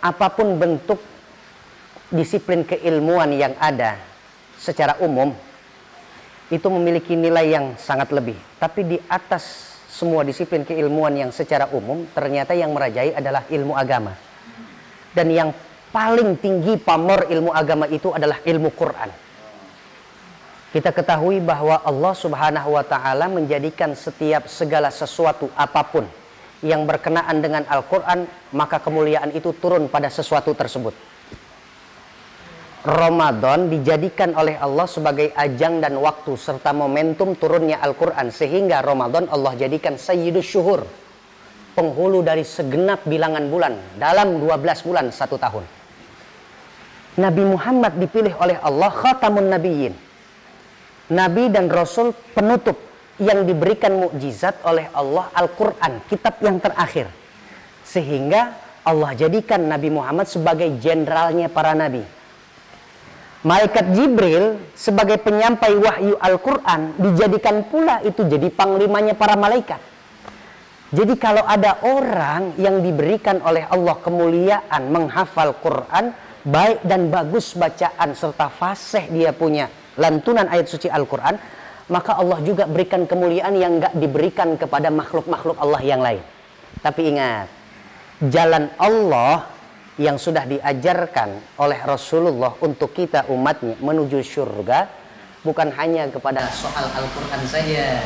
apapun bentuk disiplin keilmuan yang ada secara umum itu memiliki nilai yang sangat lebih. Tapi di atas semua disiplin keilmuan yang secara umum, ternyata yang merajai adalah ilmu agama. Dan yang paling tinggi pamor ilmu agama itu adalah ilmu Quran. Kita ketahui bahwa Allah Subhanahu wa ta'ala menjadikan setiap segala sesuatu apapun yang berkenaan dengan Al-Quran, maka kemuliaan itu turun pada sesuatu tersebut. Ramadan dijadikan oleh Allah sebagai ajang dan waktu serta momentum turunnya Al-Quran, sehingga Ramadan Allah jadikan sayyidus syuhur, penghulu dari segenap bilangan bulan dalam 12 bulan 1 tahun. Nabi Muhammad dipilih oleh Allah khatamun nabiyyin, Nabi dan Rasul penutup yang diberikan mukjizat oleh Allah, Al-Quran, kitab yang terakhir, sehingga Allah jadikan Nabi Muhammad sebagai jenderalnya para nabi. Malaikat Jibril sebagai penyampai wahyu Al-Quran dijadikan pula itu jadi panglimanya para malaikat. Jadi kalau ada orang yang diberikan oleh Allah kemuliaan menghafal Quran, baik dan bagus bacaan serta fasih dia punya lantunan ayat suci Al-Quran, maka Allah juga berikan kemuliaan yang gak diberikan kepada makhluk-makhluk Allah yang lain. Tapi ingat, jalan Allah yang sudah diajarkan oleh Rasulullah untuk kita umatnya menuju surga bukan hanya kepada soal Al-Quran saja.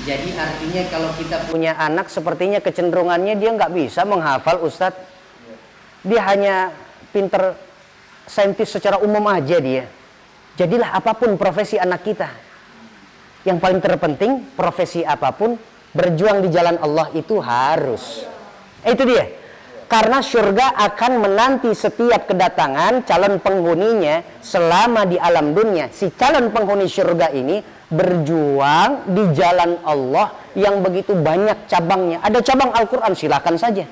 Jadi artinya kalau kita punya anak, sepertinya kecenderungannya dia nggak bisa menghafal, Ustadz. Dia hanya pinter saintis secara umum aja dia. Jadilah apapun profesi anak kita, yang paling terpenting profesi apapun, berjuang di jalan Allah itu harus. Itu dia. Karena surga akan menanti setiap kedatangan calon penghuninya selama di alam dunia. Si calon penghuni surga ini berjuang di jalan Allah yang begitu banyak cabangnya. Ada cabang Al-Quran, silakan saja.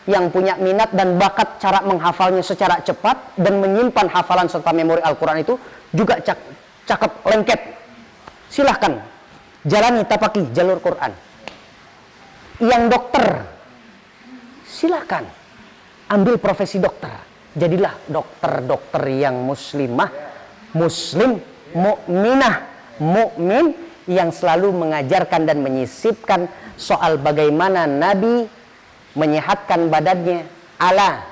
Yang punya minat dan bakat cara menghafalnya secara cepat dan menyimpan hafalan serta memori Al-Quran itu juga cakep, lengket. Silahkan jalani, tapaki jalur Quran. Yang dokter, silakan ambil profesi dokter. Jadilah dokter-dokter yang muslimah, muslim, mukminah, mukmin yang selalu mengajarkan dan menyisipkan soal bagaimana Nabi menyehatkan badannya ala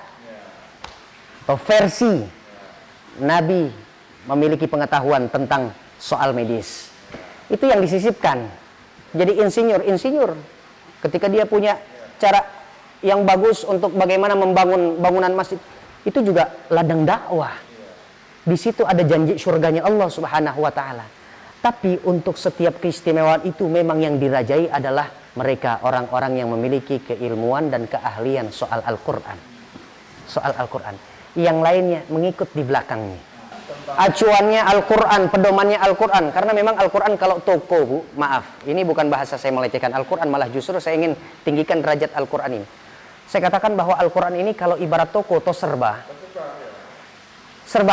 atau versi Nabi memiliki pengetahuan tentang soal medis. Itu yang disisipkan. Jadi insinyur ketika dia punya cara yang bagus untuk bagaimana membangun bangunan masjid, itu juga ladang dakwah. Di situ ada janji surganya Allah Subhanahu wa ta'ala. Tapi untuk setiap keistimewaan itu memang yang dirajai adalah mereka orang-orang yang memiliki keilmuan dan keahlian soal Al-Quran. Soal Al-Quran. Yang lainnya mengikut di belakangnya. Acuannya Al-Quran, pedomannya Al-Quran. Karena memang Al-Quran kalau toko, Bu, maaf, ini bukan bahasa saya melecehkan Al-Quran, malah justru saya ingin tinggikan derajat Al-Quran ini. Saya katakan bahwa Al-Quran ini kalau ibarat toko atau serba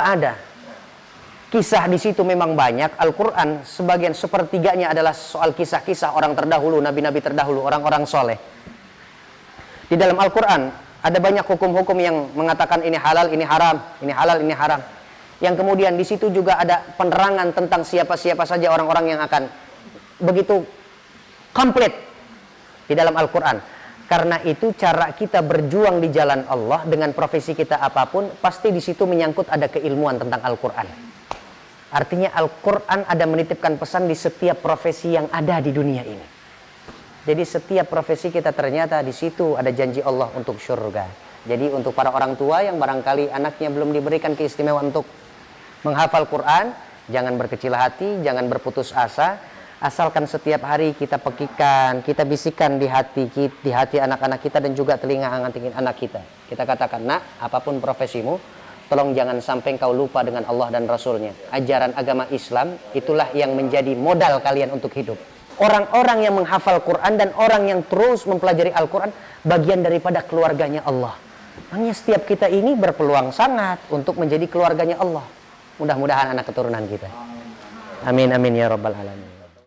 ada. Kisah di situ memang banyak. Al-Quran sebagian sepertiganya adalah soal kisah-kisah orang terdahulu, nabi-nabi terdahulu, orang-orang soleh. Di dalam Al-Quran ada banyak hukum-hukum yang mengatakan ini halal, ini haram, ini halal, ini haram. Yang kemudian di situ juga ada penerangan tentang siapa-siapa saja orang-orang yang akan begitu komplit di dalam Al-Quran. Karena itu cara kita berjuang di jalan Allah dengan profesi kita apapun, pasti di situ menyangkut ada keilmuan tentang Al-Quran. Artinya Al-Quran ada menitipkan pesan di setiap profesi yang ada di dunia ini. Jadi setiap profesi kita ternyata di situ ada janji Allah untuk surga. Jadi untuk para orang tua yang barangkali anaknya belum diberikan keistimewaan untuk menghafal Quran, jangan berkecil hati, jangan berputus asa. Asalkan setiap hari kita pekikan, kita bisikan di hati anak-anak kita dan juga telinga anak kita. Kita katakan, nak, apapun profesimu, tolong jangan sampai kau lupa dengan Allah dan Rasulnya. Ajaran agama Islam itulah yang menjadi modal kalian untuk hidup. Orang-orang yang menghafal Quran dan orang yang terus mempelajari Al-Quran bagian daripada keluarganya Allah. Makanya setiap kita ini berpeluang sangat untuk menjadi keluarganya Allah. Mudah-mudahan anak keturunan kita. Amin amin ya rabbal alamin.